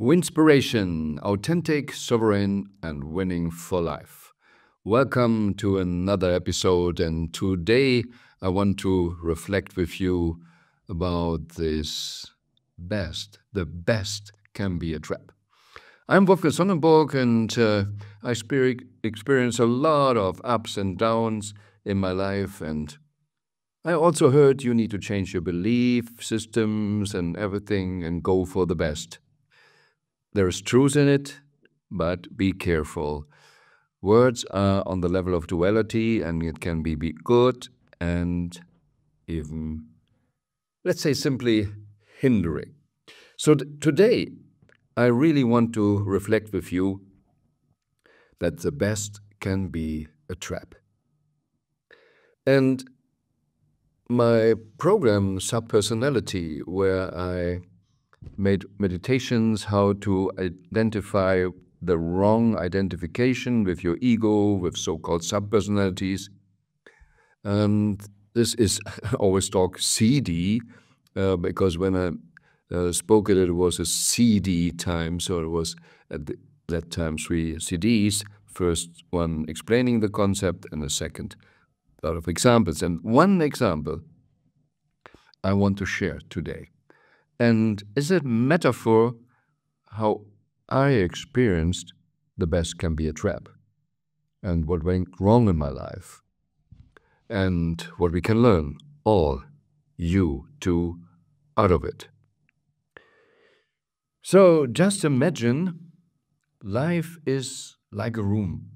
Winspiration, authentic, sovereign, and winning for life. Welcome to another episode, and today I want to reflect with you about this the best can be a trap. I'm Wolfgang Sonnenburg, and I experience a lot of ups and downs in my life, and I also heard you need to change your belief systems and everything and go for the best. There is truth in it, but be careful. Words are on the level of duality, and it can be good and even, let's say, simply hindering. So today, I really want to reflect with you that the best can be a trap. And my program, Subpersonality, where I made meditations how to identify the wrong identification with your ego, with so-called subpersonalities. And this is, I always talk CD, because when I spoke it was a CD time, so it was at that time 3 CDs, first one explaining the concept and a second lot of examples. And one example I want to share today. And is a metaphor how I experienced the best can be a trap, and what went wrong in my life, and what we can learn, all, you too, out of it. So just imagine life is like a room,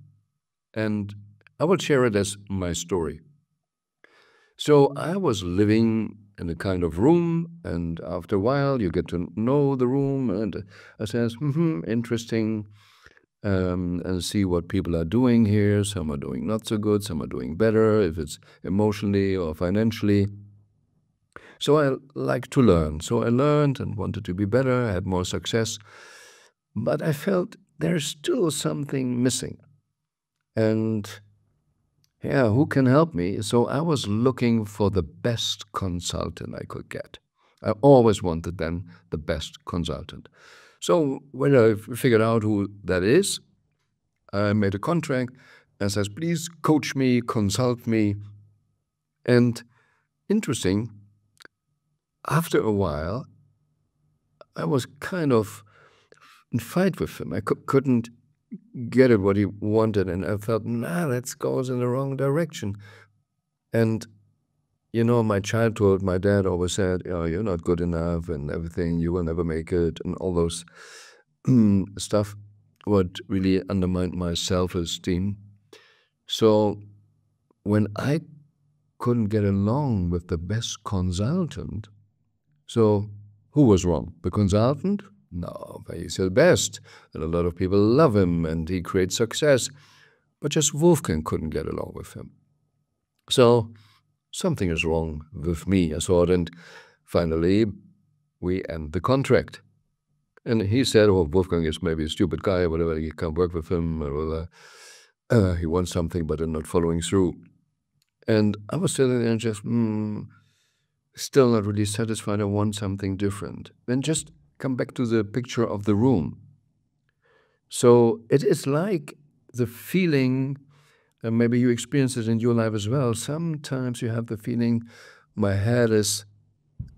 and I will share it as my story. So I was living in a kind of room, and after a while you get to know the room, and I says, interesting, and see what people are doing here. Some are doing not so good, some are doing better, if it's emotionally or financially. So I like to learn. So I learned and wanted to be better, had more success, but I felt there's still something missing. And yeah, who can help me? So I was looking for the best consultant I could get. I always wanted then the best consultant. So when I figured out who that is, I made a contract and says, please coach me, consult me. And interesting, after a while, I was kind of in fight with him. I couldn't get it what he wanted, and I felt, that goes in the wrong direction. And my childhood, my dad always said, you're not good enough and everything, you will never make it, and all those stuff, what really undermined my self-esteem. So when I couldn't get along with the best consultant, so who was wrong? The consultant? No, he's the best, and a lot of people love him, and he creates success. But just Wolfgang couldn't get along with him. So something is wrong with me, I thought, and finally we end the contract. And he said, Wolfgang is maybe a stupid guy, or whatever, you can't work with him, or he wants something but not following through. And I was sitting there and just, still not really satisfied, I want something different. Then just come back to the picture of the room. So it is like the feeling, and maybe you experience it in your life as well, sometimes you have the feeling, my head is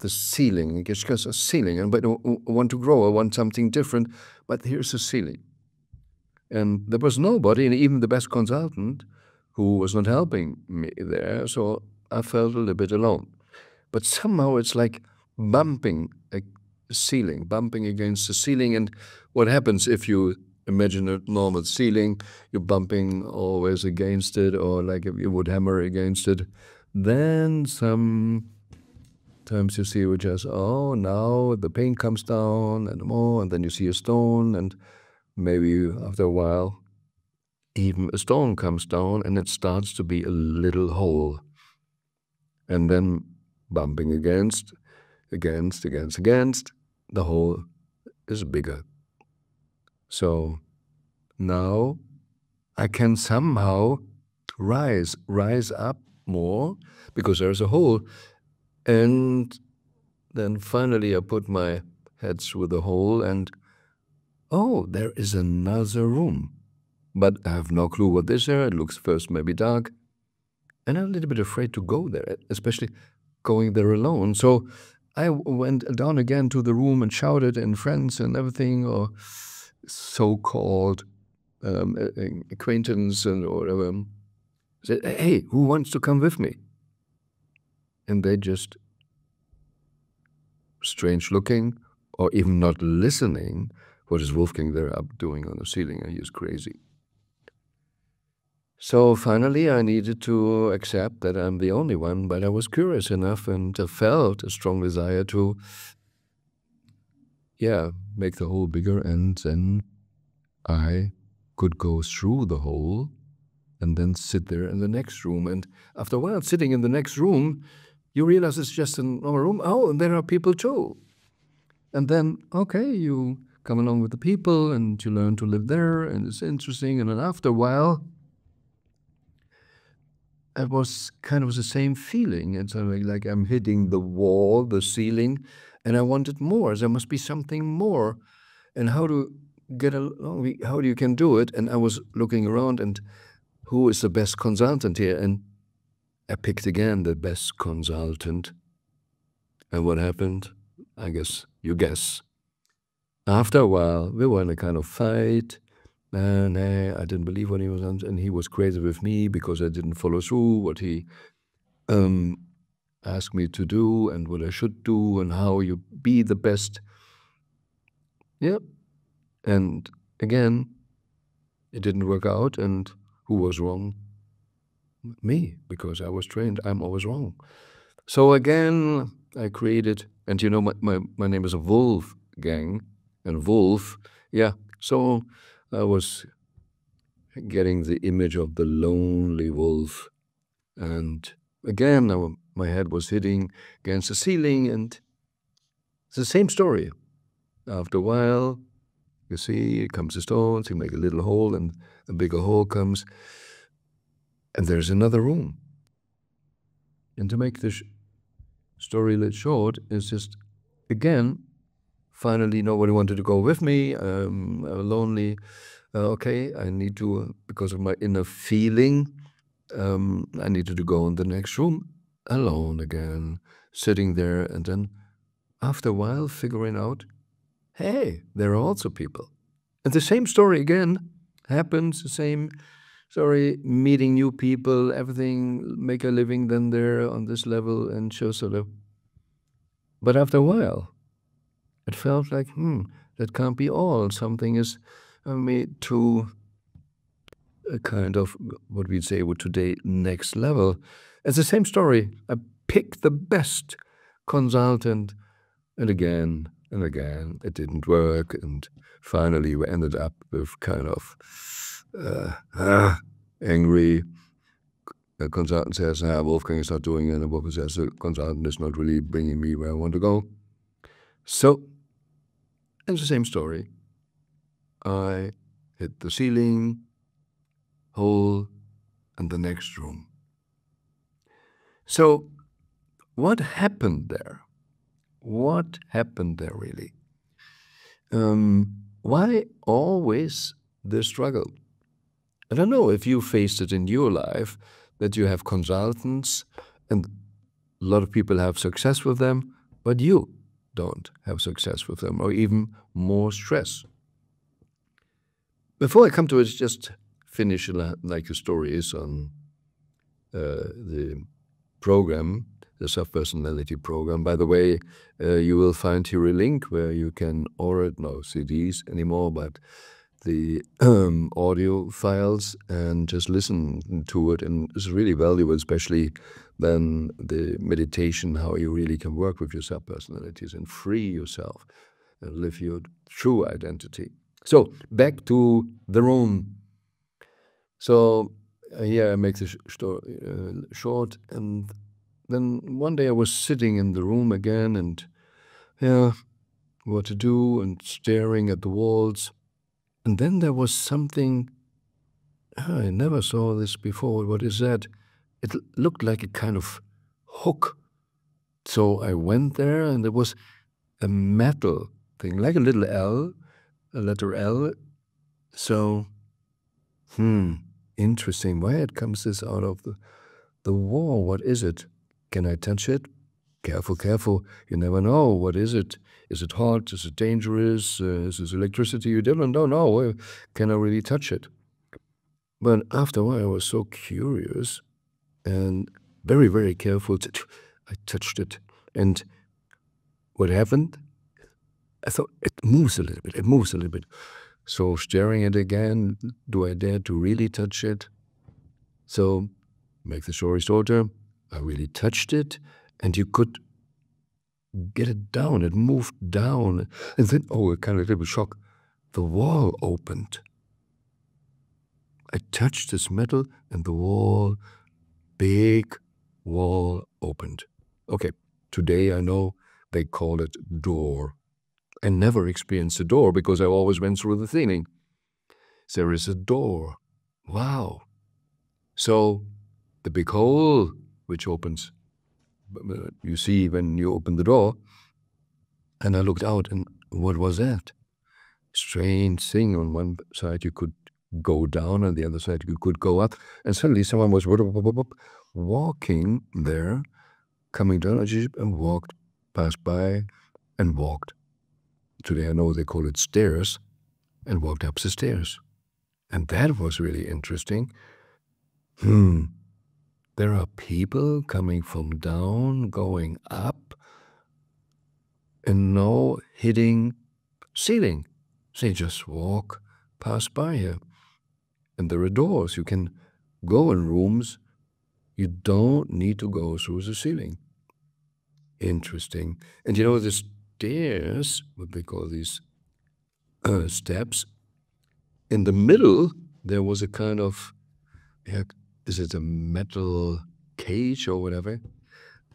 the ceiling, it's just a ceiling, but I want to grow, I want something different, but here's the ceiling. And there was nobody, and even the best consultant, who was not helping me there, so I felt a little bit alone. But somehow it's like bumping a ceiling, bumping against the ceiling. And what happens if you imagine a normal ceiling, you're bumping always against it, or like if you would hammer against it, then sometimes you see which is, now the pain comes down and more, and then you see a stone, and maybe after a while, even a stone comes down, and it starts to be a little hole. And then bumping against, the hole is bigger. So now I can somehow rise up more because there's a hole. And then finally I put my head through the hole, and oh, there is another room. But I have no clue what is there. It looks first maybe dark. And I'm a little bit afraid to go there, especially going there alone. So I went down again to the room and shouted in friends and everything, or so-called acquaintance and or whatever. Said, hey, who wants to come with me? And they just, strange looking, or even not listening. What is Wolfgang there up doing on the ceiling? He is crazy. So finally, I needed to accept that I'm the only one, but I was curious enough and felt a strong desire to, make the hole bigger, and then I could go through the hole and then sit there in the next room. And after a while, sitting in the next room, you realize it's just a normal room. Oh, and there are people too. And then, okay, you come along with the people and you learn to live there, and it's interesting. And then after a while, it was kind of the same feeling. It's like I'm hitting the wall, the ceiling, and I wanted more. There must be something more. And how to get along, how you can do it. And I was looking around, and who is the best consultant here? And I picked again the best consultant. And what happened? I guess you guess. After a while, we were in a kind of fight. And I didn't believe what he was on, and he was crazy with me because I didn't follow through what he asked me to do and what I should do and how you be the best. Yeah. And again, it didn't work out. And who was wrong? Me, because I was trained. I'm always wrong. So again, I created, and you know, my name is Wolfgang, and Wolf, so I was getting the image of the lonely wolf. And again, my head was hitting against the ceiling, and it's the same story. After a while, you see, it comes the stones, you make a little hole, and a bigger hole comes, and there's another room. And to make this story short, it's just, again, finally nobody wanted to go with me. I'm lonely. Okay, I need to, because of my inner feeling, I needed to go in the next room alone again, sitting there, and then after a while figuring out, hey, there are also people. And the same story again happens, the same story, meeting new people, everything, make a living then there on this level, and sort of. But after a while, it felt like, that can't be all. Something is made to a kind of what we'd say would today next level. It's the same story. I picked the best consultant, and again it didn't work. And finally, we ended up with kind of angry. The consultant says, Wolfgang is not doing it, and Wolfgang says, the consultant is not really bringing me where I want to go. So, it's the same story. I hit the ceiling, hole, and the next room. So, what happened there? What happened there, really? Why always the struggle? I don't know if you faced it in your life, that you have consultants, and a lot of people have success with them, but you don't have success with them, or even more stress. Before I come to it, just finish like a story is on the program, the Subpersonality program. By the way, you will find here a link where you can order it, no CDs anymore, but the audio files, and just listen to it. And it's really valuable, especially then the meditation, how you really can work with your subpersonalities and free yourself and live your true identity. So back to the room. So here I make this story short. And then one day I was sitting in the room again, and what to do, and staring at the walls. And then there was something, I never saw this before. What is that? It looked like a kind of hook. So I went there, and there was a metal thing, like a little L, a letter L. So, interesting. Why it comes this out of the wall? What is it? Can I touch it? Careful, careful. You never know. What is it? Is it hot? Is it dangerous? Is this electricity? You don't know. Can I really touch it? But after a while, I was so curious and very, very careful. I touched it. And what happened? I thought, it moves a little bit. It moves a little bit. So staring at it again, do I dare to really touch it? So, make the story shorter, I really touched it, and you could get it down. It moved down. And then, a kind of little shock, the wall opened. I touched this metal, and the wall, big wall, opened. Okay, today I know they call it door. I never experienced a door because I always went through the ceiling. There is a door. Wow. So the big hole which opens, you see when you open the door, and I looked out, and what was that? Strange thing. On one side you could go down, on the other side you could go up, and suddenly someone was walking there, coming down and walked, passed by, and walked. Today I know they call it stairs, and walked up the stairs. And that was really interesting. There are people coming from down, going up, and no hitting ceiling. They just walk, pass by here. And there are doors. You can go in rooms. You don't need to go through the ceiling. Interesting. And you know, the stairs, what they call these steps, in the middle, there was a kind of, is it a metal cage or whatever?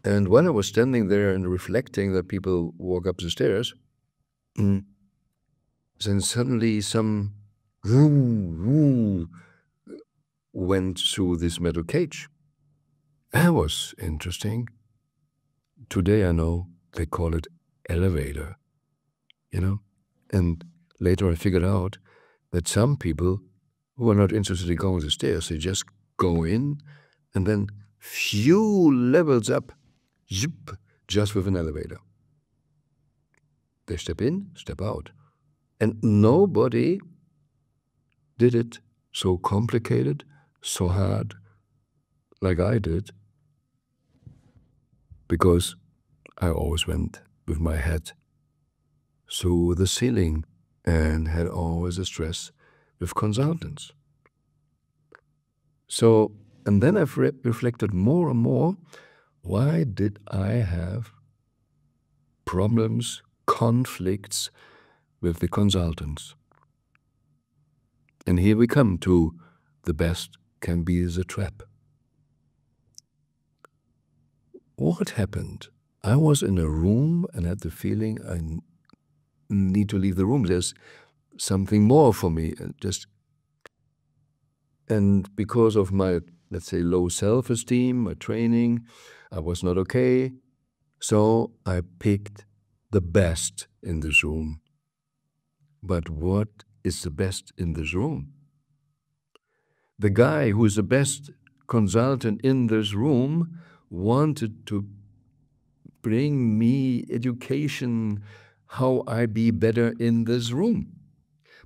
And when I was standing there and reflecting that people walk up the stairs, then suddenly some went through this metal cage. That was interesting. Today I know they call it elevator, And later I figured out that some people who are not interested in going the stairs, they just go in and then few levels up, zip, just with an elevator. They step in, step out. And nobody did it so complicated, so hard, like I did, because I always went with my head through the ceiling and had always a stress with consultants. So, and then I've reflected more and more, why did I have problems, conflicts with the consultants? And here we come to the best can be the trap. What happened? I was in a room and had the feeling I need to leave the room. There's something more for me. And because of my, let's say, low self-esteem, my training, I was not okay. So I picked the best in this room. But what is the best in this room? The guy who is the best consultant in this room wanted to bring me education, how I be better in this room.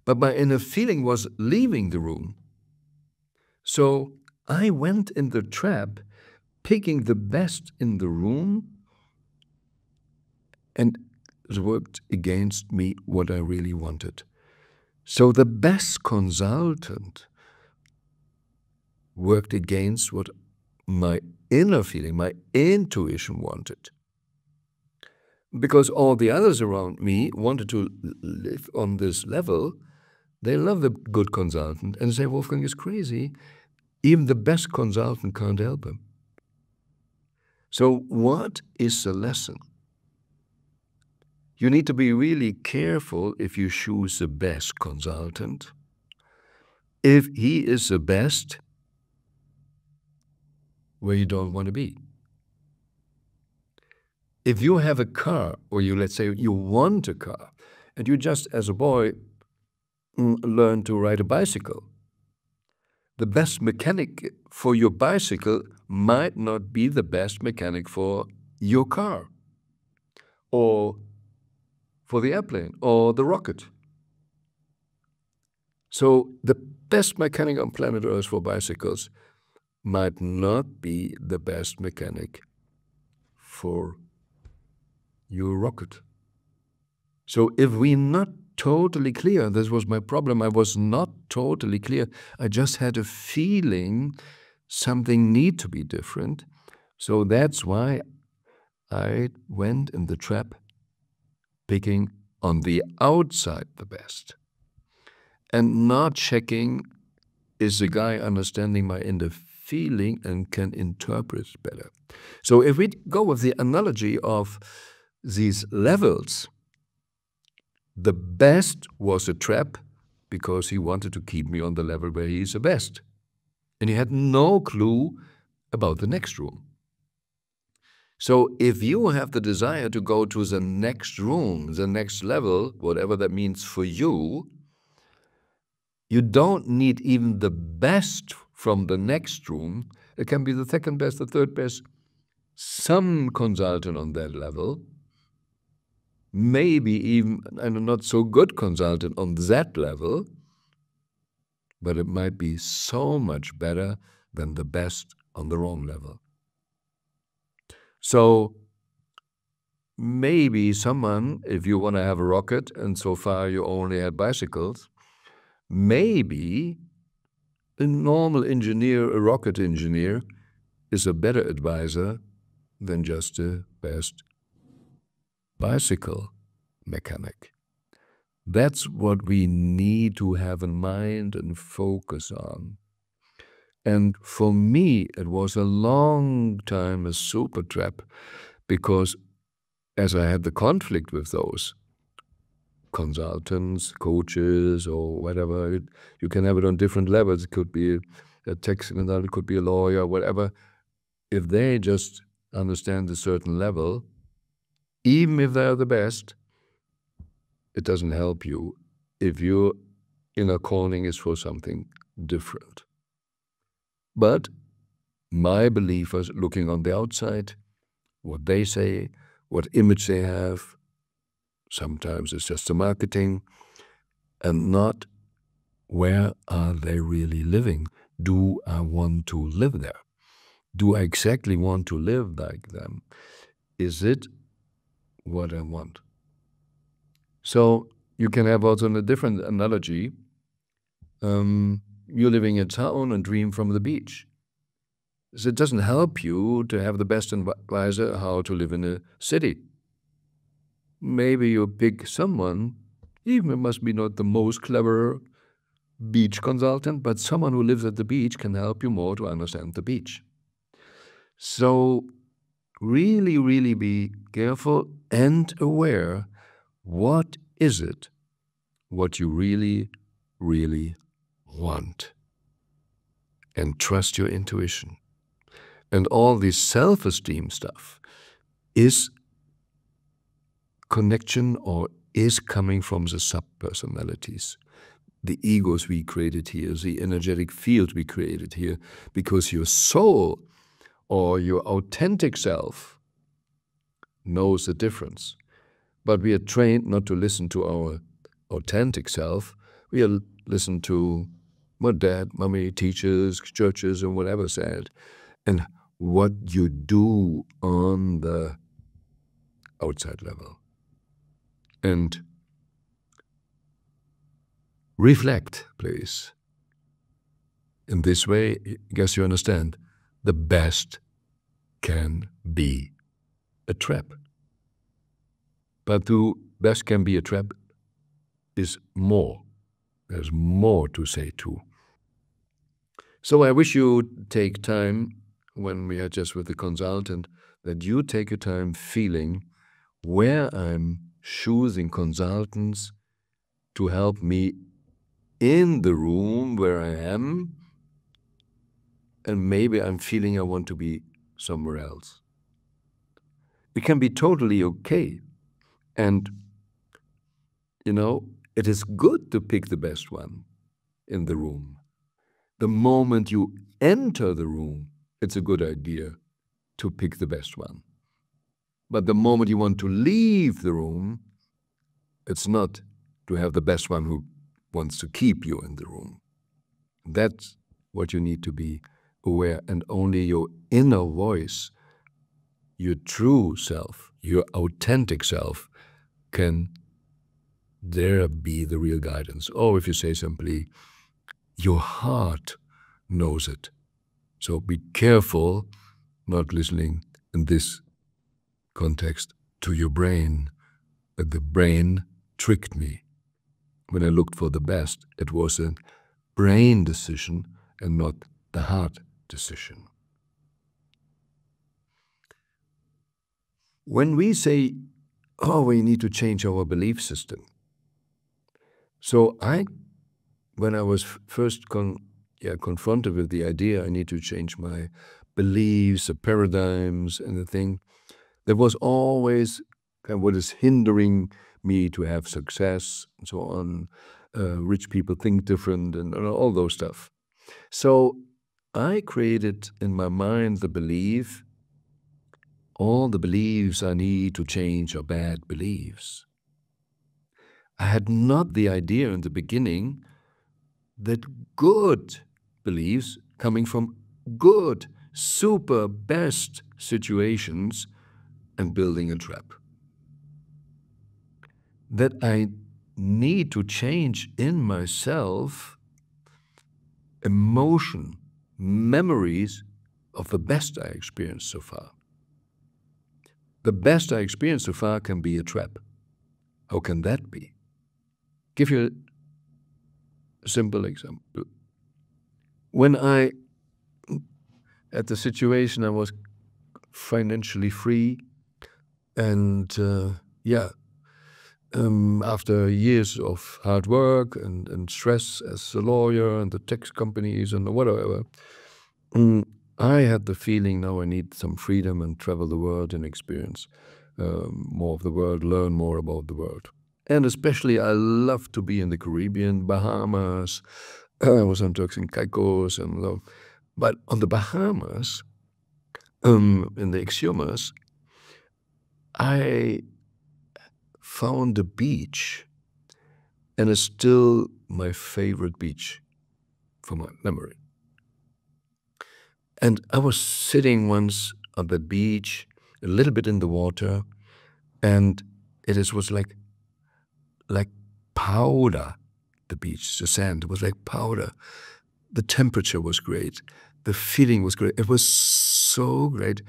But my inner feeling was leaving the room. So I went in the trap, picking the best in the room, and it worked against me what I really wanted. So the best consultant worked against what my inner feeling, my intuition wanted. Because all the others around me wanted to live on this level. They love the good consultant and say, Wolfgang is crazy. Even the best consultant can't help him. So what is the lesson? You need to be really careful if you choose the best consultant. If he is the best, where you don't want to be. If you have a car, or let's say you want a car, and you just, as a boy, learn to ride a bicycle. The best mechanic for your bicycle might not be the best mechanic for your car or for the airplane or the rocket. So the best mechanic on planet Earth for bicycles might not be the best mechanic for your rocket. So if we're not totally clear, this was my problem, I was not totally clear. I just had a feeling something need to be different. So that's why I went in the trap picking on the outside the best and not checking, is the guy understanding my inner feeling and can interpret better. So if we go with the analogy of these levels, the best was a trap because he wanted to keep me on the level where he is the best. And he had no clue about the next room. So if you have the desire to go to the next room, the next level, whatever that means for you, you don't need even the best from the next room. It can be the second best, the third best, some consultant on that level, maybe even a not so good consultant on that level, but it might be so much better than the best on the wrong level. So maybe someone, if you want to have a rocket and so far you only had bicycles, maybe a normal engineer, a rocket engineer, is a better advisor than just a best bicycle mechanic. That's what we need to have in mind and focus on. And for me, it was a long time a super trap because as I had the conflict with those consultants, coaches, or whatever, you can have it on different levels. It could be a tax consultant, it could be a lawyer, whatever. If they just understand a certain level, even if they are the best, it doesn't help you if your inner calling is for something different. But my belief was looking on the outside, what they say, what image they have. Sometimes it's just the marketing, and not where are they really living? Do I want to live there? Do I exactly want to live like them? Is it what I want? So you can have also a different analogy. You're living in town and dream from the beach. So it doesn't help you to have the best advisor how to live in a city. Maybe you pick someone, even it must be not the most clever beach consultant, but someone who lives at the beach can help you more to understand the beach. So really, really be careful and aware, what is it what you really, really want? And trust your intuition. And all this self-esteem stuff is connection or is coming from the sub-personalities, the egos we created here, the energetic field we created here, because your soul or your authentic self knows the difference. But we are trained not to listen to our authentic self. We are listen to what dad, mommy, teachers, churches, and whatever said, and what you do on the outside level. And reflect, please. In this way, I guess you understand, the best can be a trap. But the best can be a trap is more. There's more to say too. So I wish you take time when we are just with the consultant, that you take your time feeling where I'm choosing consultants to help me in the room where I am, and maybe I'm feeling I want to be somewhere else. It can be totally okay. And, it is good to pick the best one in the room. The moment you enter the room, it's a good idea to pick the best one. But the moment you want to leave the room, it's not to have the best one who wants to keep you in the room. That's what you need to be aware, and only your inner voice, your true self, your authentic self, can there be the real guidance. Or if you say simply, your heart knows it. So be careful not listening in this context to your brain, that the brain tricked me. When I looked for the best, it was a brain decision and not the heart decision. When we say, oh, we need to change our belief system. So when I was first confronted with the idea I need to change my beliefs, the paradigms, and the thing, there was always kind of what is hindering me to have success and so on. Rich people think different and all those stuff. So I created in my mind the belief, all the beliefs I need to change are bad beliefs. I had not the idea in the beginning that good beliefs coming from good, super best situations and building a trap. That I need to change in myself emotion, memories of the best I experienced so far. The best I experienced so far can be a trap. How can that be? Give you a simple example. When I, at the situation I was financially free, and after years of hard work and stress as a lawyer and the tax companies and whatever, I had the feeling now I need some freedom and travel the world and experience more of the world, learn more about the world. And especially I love to be in the Caribbean, Bahamas. I was on Turks and Caicos, but on the Bahamas, in the Exumas, I found a beach, and it's still my favorite beach from my memory. And I was sitting once on that beach, a little bit in the water, and was like powder, the beach, the sand, it was like powder. The temperature was great. The feeling was great. It was so great.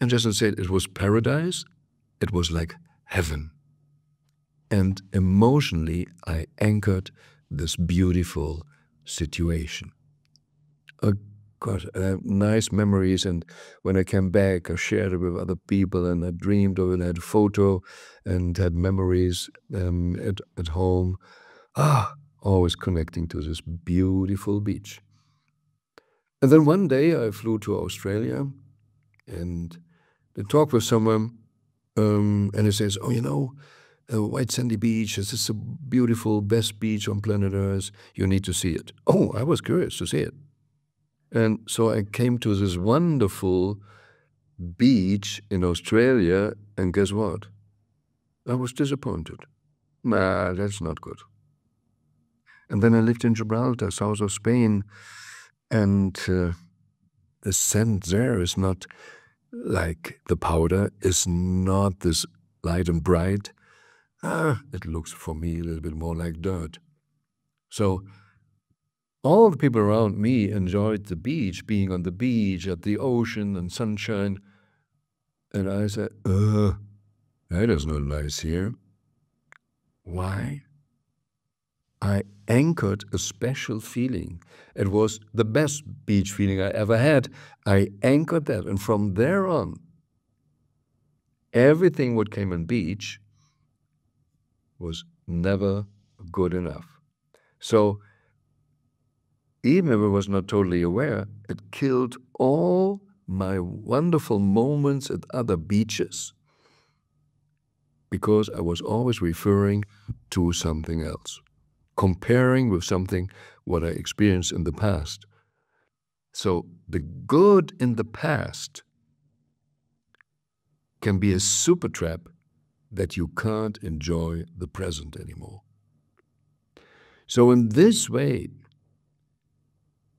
And just to say it was paradise, it was like heaven. And emotionally, I anchored this beautiful situation. Oh God, nice memories. And when I came back, I shared it with other people, and I dreamed of it. I had a photo and had memories at home. Always connecting to this beautiful beach. And then one day I flew to Australia, and I talked with someone, and he says, oh, you know, White Sandy Beach, this is a beautiful, best beach on planet Earth. You need to see it. Oh, I was curious to see it. And so I came to this wonderful beach in Australia, and guess what? I was disappointed. Nah, that's not good. And then I lived in Gibraltar, south of Spain, and the sand there is not like the powder, is not this light and bright. It looks for me a little bit more like dirt. So all the people around me enjoyed the beach, being on the beach, at the ocean and sunshine. And I said, that is not nice here. Why? I anchored a special feeling. It was the best beach feeling I ever had. I anchored that, and from there on, everything what came on beach was never good enough. So even if I was not totally aware, it killed all my wonderful moments at other beaches. because I was always referring to something else, comparing with something what I experienced in the past. So the good in the past can be a super trap that you can't enjoy the present anymore. So in this way,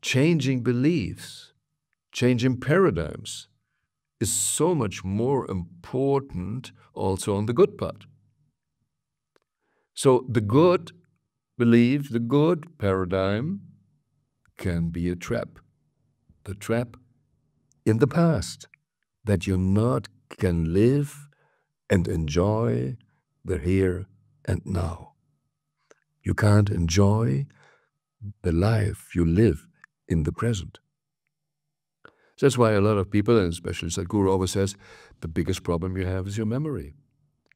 changing beliefs, changing paradigms is so much more important also on the good part. So the good belief, the good paradigm can be a trap. The trap in the past that you not can live and enjoy the here and now. You can't enjoy the life you live in the present. That's why a lot of people, and especially Sadhguru always says, the biggest problem you have is your memory.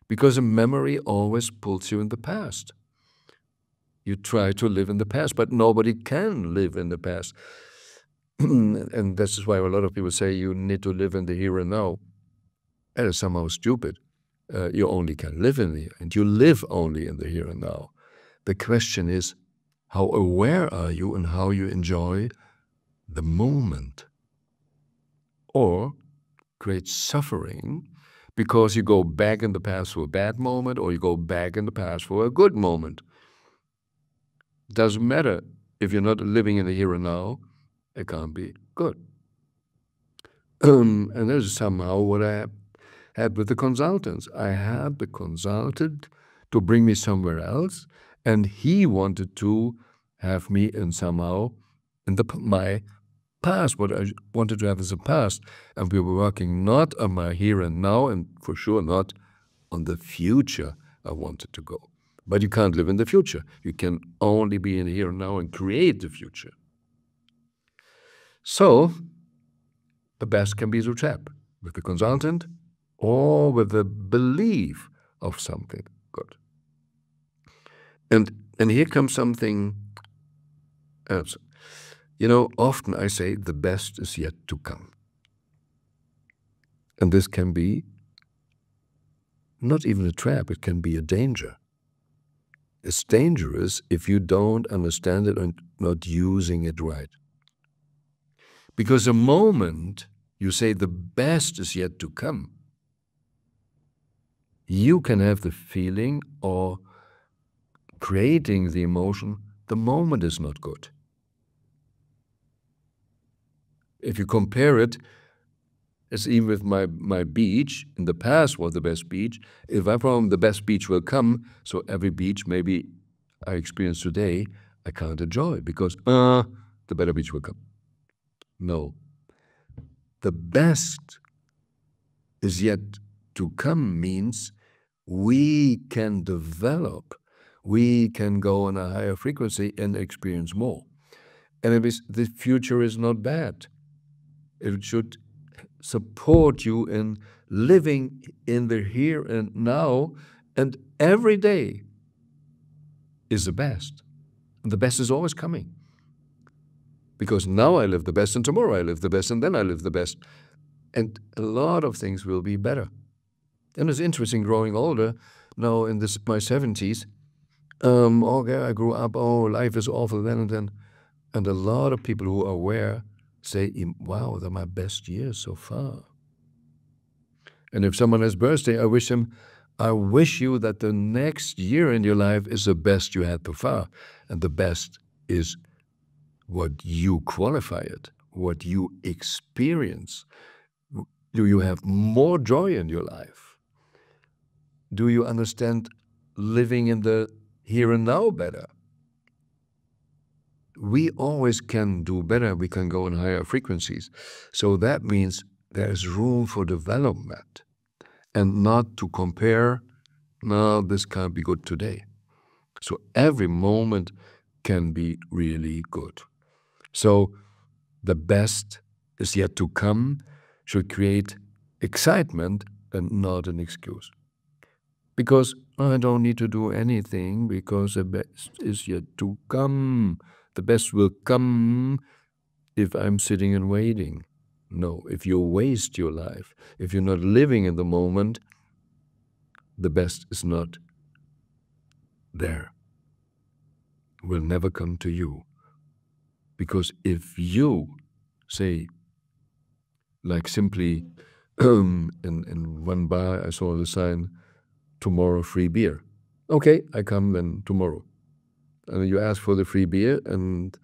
Because a memory always pulls you in the past. You try to live in the past, but nobody can live in the past. And this is why a lot of people say you need to live in the here and now. That is somehow stupid. You only can live in the, and you live only in the here and now. The question is, how aware are you and how you enjoy the moment? Or create suffering because you go back in the past for a bad moment or you go back in the past for a good moment. Doesn't matter. If you're not living in the here and now, it can't be good. And this is somehow what I had with the consultants. I had the consultant to bring me somewhere else, and he wanted to have me in somehow in my past, what I wanted to have as a past. And we were working not on my here and now, and for sure not on the future I wanted to go. But you can't live in the future. You can only be in the here and now and create the future. So the best can be the trap with the consultant or with the belief of something good. And here comes something else. You know, often I say the best is yet to come. And this can be not even a trap, it can be a danger. It's dangerous if you don't understand it and not using it right. Because the moment you say the best is yet to come, you can have the feeling or creating the emotion, the moment is not good. If you compare it, as even with my beach, in the past was the best beach, if I found the best beach will come, so every beach maybe I experience today, I can't enjoy because the better beach will come. No. The best is yet to come means we can develop, we can go on a higher frequency and experience more. And the future is not bad. It should support you in living in the here and now, and every day is the best. And the best is always coming. Because now I live the best, and tomorrow I live the best, and then I live the best. And a lot of things will be better. And it's interesting growing older, now in my 70s, okay, I grew up, oh, life is awful then and then. And a lot of people who are aware say, wow, they're my best years so far. And if someone has birthday, I wish you that the next year in your life is the best you had so far. And the best is what you qualify it, what you experience. Do you have more joy in your life? Do you understand living in the here and now better? We always can do better. We can go in higher frequencies. So that means there's room for development and not to compare, no, this can't be good today. So every moment can be really good. So the best is yet to come should create excitement and not an excuse. Because I don't need to do anything because the best is yet to come. The best will come if I'm sitting and waiting. No, if you waste your life, if you're not living in the moment, the best is not there, will never come to you. Because if you say, like simply, in one bar I saw the sign, tomorrow free beer. Okay, I come then tomorrow. And you ask for the free beer, and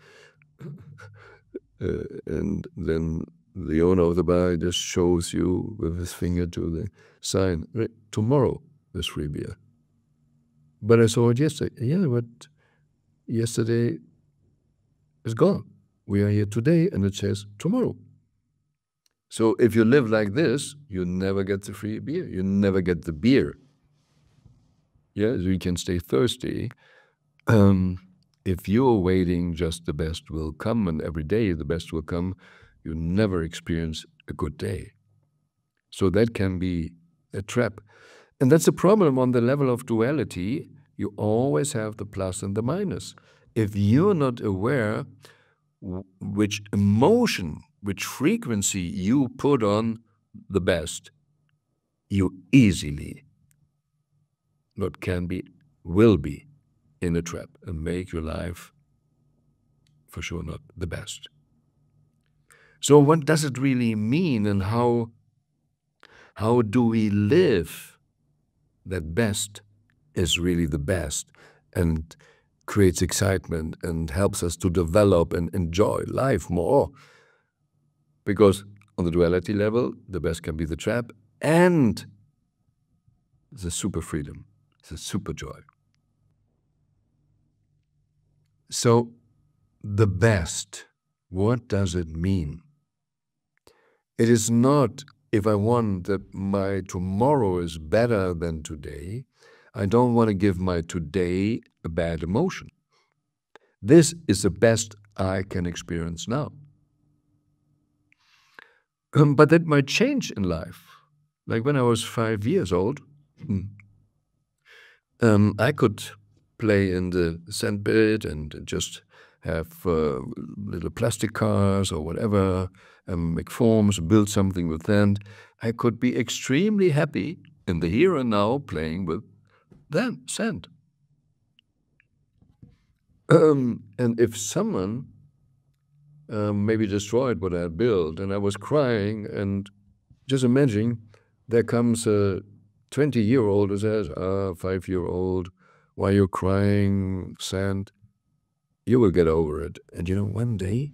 then the owner of the bar just shows you with his finger to the sign, "Right, tomorrow there's free beer." But I saw it yesterday. Yeah, but yesterday is gone. We are here today, and it says tomorrow. So if you live like this, you never get the free beer. You never get the beer. Yeah, so you can stay thirsty. If you're waiting just the best will come, and every day the best will come, you never experience a good day. So that can be a trap. And that's a problem on the level of duality. You always have the plus and the minus. If you're not aware which emotion, which frequency you put on the best, you easily, not can be, will be in a trap and make your life for sure not the best. So what does it really mean, and how do we live that best is really the best and creates excitement and helps us to develop and enjoy life more? Because on the duality level, the best can be the trap and the super freedom, the super joy. So the best, what does it mean? It is not, if I want that my tomorrow is better than today, I don't want to give my today a bad emotion. This is the best I can experience now. But that might change in life. Like when I was 5 years old, I could play in the sandpit and just have little plastic cars or whatever, make forms, build something with sand. I could be extremely happy in the here and now playing with that sand. And if someone maybe destroyed what I had built, and I was crying, and just imagine there comes a 20-year-old who says, 5-year-old, why are you crying, sand? You will get over it. And one day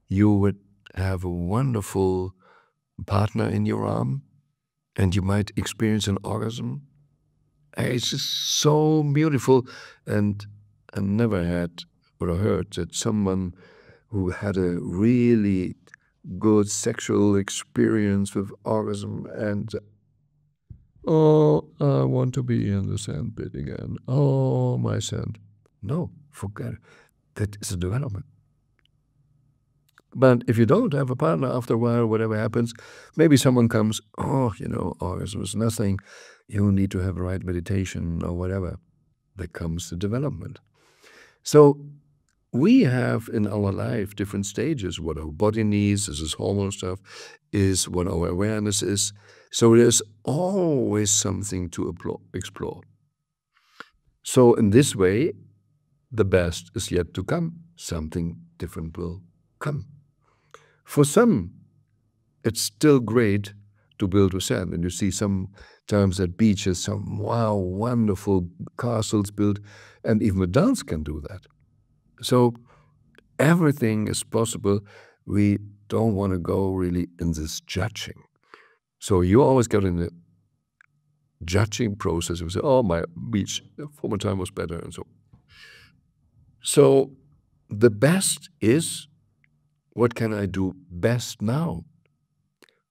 you would have a wonderful partner in your arm, and you might experience an orgasm. It's just so beautiful. And I never had or heard that someone who had a really good sexual experience with orgasm and, oh, I want to be in the sandpit again. Oh, my sand. No, forget it. That is a development. But if you don't have a partner after a while, whatever happens, maybe someone comes, orgasm is nothing. You need to have the right meditation or whatever. There comes the development. So we have in our life different stages. What our body needs, this is hormone stuff, is what our awareness is. So there's always something to explore. So in this way, the best is yet to come. Something different will come. For some, it's still great to build with sand. And you see sometimes at beaches, some wonderful castles built, and even adults can do that. So everything is possible. We don't want to go really in this judging. So you always get in the judging process. You say, oh, my beach, former time was better, and so. So the best is, what can I do best now?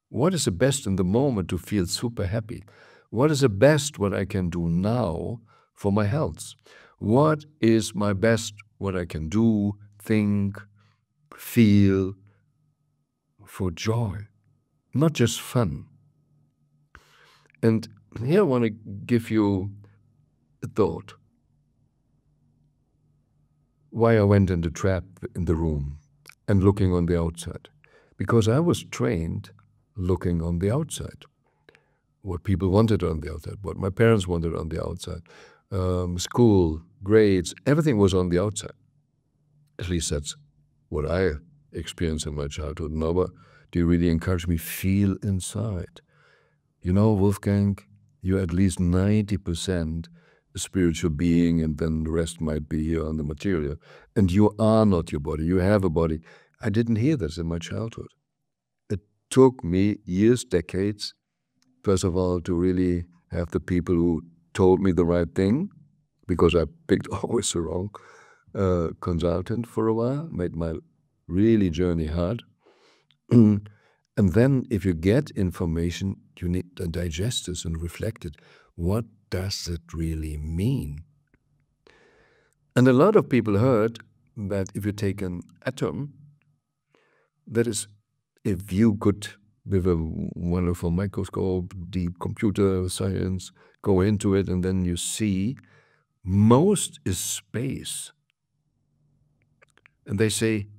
What is the best in the moment to feel super happy? What is the best what I can do now for my health? What is my best what I can do, think, feel for joy, not just fun? And here I want to give you a thought. Why I went in the trap in the room and looking on the outside. Because I was trained looking on the outside. what people wanted on the outside, what my parents wanted on the outside, school, grades, everything was on the outside. At least that's what I experienced in my childhood. Now, but do you really encourage me feel inside? You know, Wolfgang, you're at least 90% a spiritual being, and then the rest might be here on the material. And you are not your body. You have a body. I didn't hear this in my childhood. It took me years, decades, first of all, to really have the people who told me the right thing, because I picked always the wrong consultant for a while, made my really journey hard. And then if you get information, you need to digest this and reflect it. What does it really mean? And a lot of people heard that if you take an atom, that is, if you could, with a wonderful microscope, deep computer science, go into it, and then you see most is space. And they say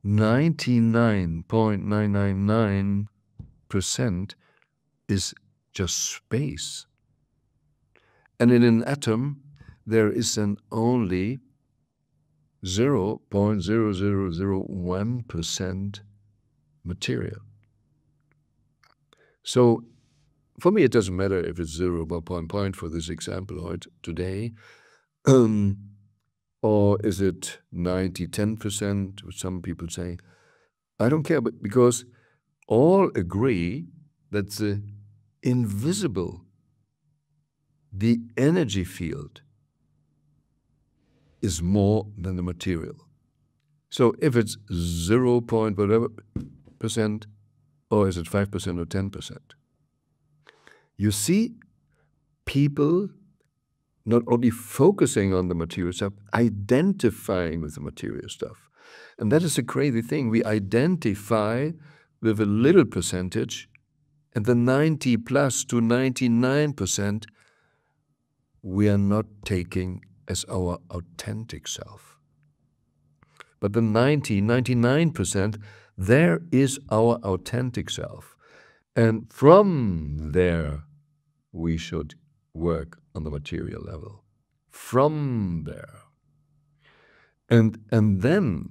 99.999% is just space. And in an atom, there is an only 0.0001% material. So for me, it doesn't matter if it's 0.1 for this example or today, or is it 90-10%, which some people say. I don't care, but because all agree that the invisible, the energy field, is more than the material. So if it's 0. Whatever percent, or is it 5% or 10%? You see people not only focusing on the material stuff, identifying with the material stuff. And that is a crazy thing. We identify with a little percentage, and the 90 plus to 99% we are not taking as our authentic self. But the 99%, there is our authentic self. And from there, we should work on the material level. From there. And then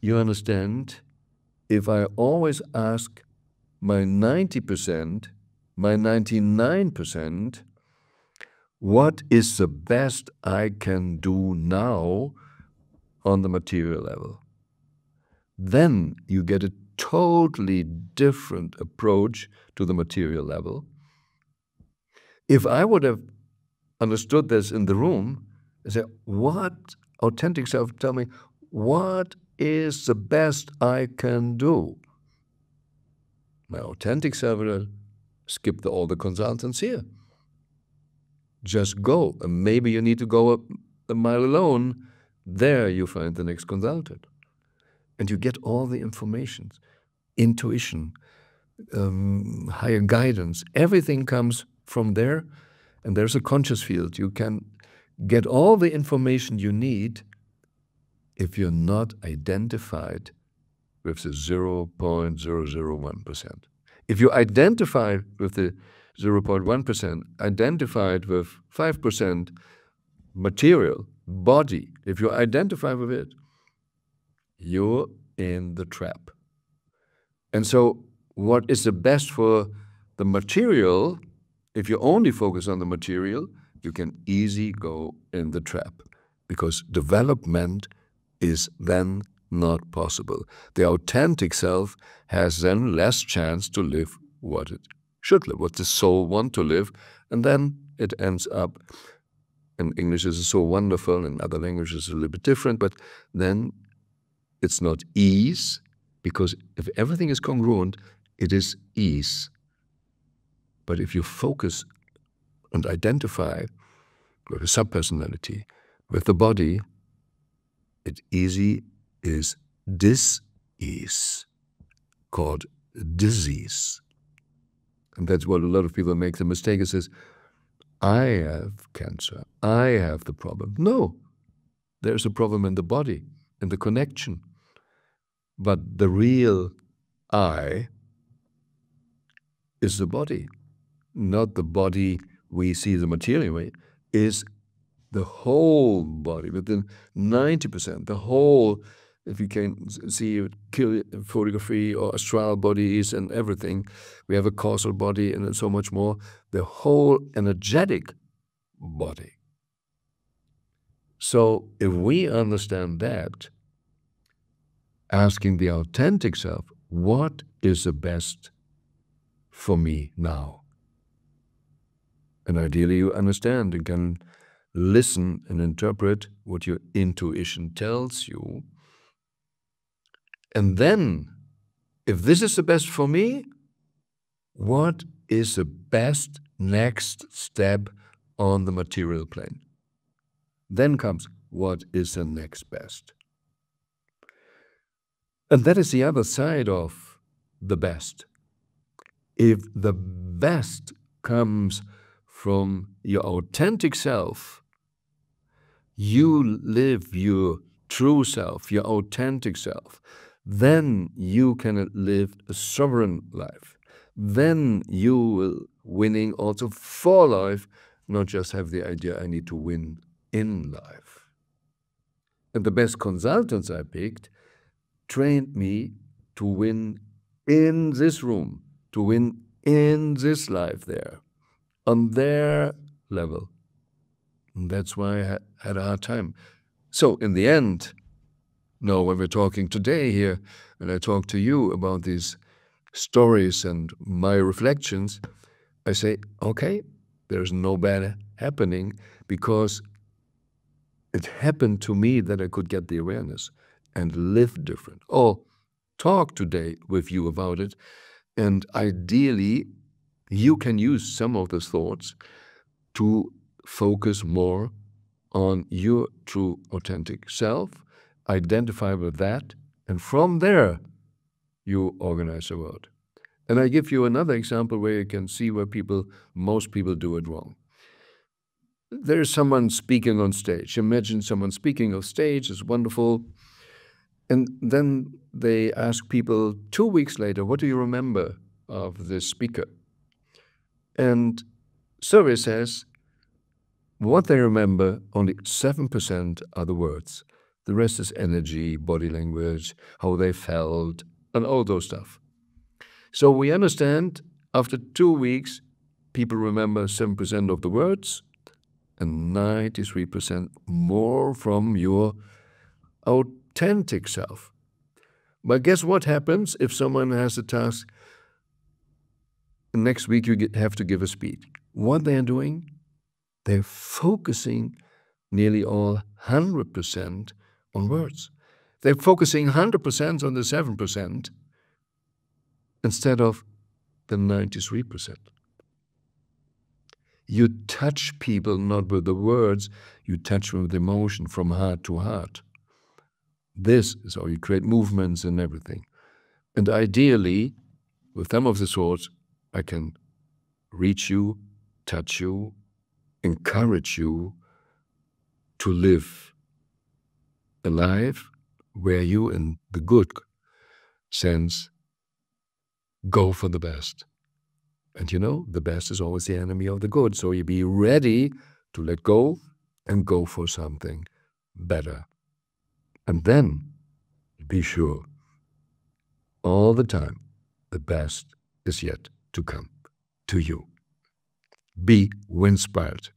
you understand, if I always ask my 90%, my 99%, what is the best I can do now on the material level? Then you get a totally different approach to the material level. If I would have understood this in the room, I say, what authentic self, tell me, what is the best I can do? My authentic self will skip all the consultants here. Just go, and maybe you need to go a mile alone. There you find the next consultant. And you get all the information, intuition, higher guidance. Everything comes from there, and there's a conscious field. You can get all the information you need if you're not identified with the 0.001%. If you identify with the 0.1%, identified with 5% material, body, if you identify with it, you're in the trap. And so what is the best for the material, if you only focus on the material, you can easily go in the trap, because development is then not possible. The authentic self has then less chance to live what it should live, what the soul wants to live, and then it ends up, in English is so wonderful, in other languages it's a little bit different, but then it's not ease, because if everything is congruent, it is ease. But if you focus and identify with a subpersonality, with the body, it easy is dis-ease, called disease. And that's what a lot of people make the mistake. It says, I have cancer, I have the problem. No, there's a problem in the body, in the connection. But the real I is the body, not the body we see the material way, is the whole body, within 90%, the whole, if you can see photography or astral bodies and everything, we have a causal body and so much more, the whole energetic body. So if we understand that, asking the authentic self, what is the best for me now? And ideally you understand and can listen and interpret what your intuition tells you. And then, if this is the best for me, what is the best next step on the material plane? Then comes, what is the next best? And that is the other side of the best. If the best comes from your authentic self, you live your true self, your authentic self, then you can live a sovereign life. Then you will winning also for life, not just have the idea I need to win in life. And the best consultants I picked trained me to win in this room, to win in this life there, on their level. And that's why I had a hard time. So in the end, no, when we're talking today here, and I talk to you about these stories and my reflections, I say, okay, there's no bad happening because it happened to me that I could get the awareness and live different. Or talk today with you about it. And ideally, you can use some of those thoughts to focus more on your true authentic self, identify with that, and from there, you organize the world. And I give you another example where you can see where most people do it wrong. There's someone speaking on stage. Imagine someone speaking on stage, it's wonderful. And then they ask people 2 weeks later, what do you remember of this speaker? And survey says, what they remember, only 7% are the words. The rest is energy, body language, how they felt, and all those stuff. So we understand after 2 weeks, people remember 7% of the words and 93% more from your authentic self. But guess what happens if someone has a task, next week you have to give a speech? What they're doing? They're focusing nearly all 100% on words. They're focusing 100% on the 7% instead of the 93%. You touch people not with the words, you touch them with emotion from heart to heart. This is how you create movements and everything. And ideally, with some of the sorts, I can reach you, touch you, encourage you to live a life where you, in the good sense, go for the best. And you know, the best is always the enemy of the good. So you be ready to let go and go for something better. And then be sure all the time the best is yet to come to you. Be inspired.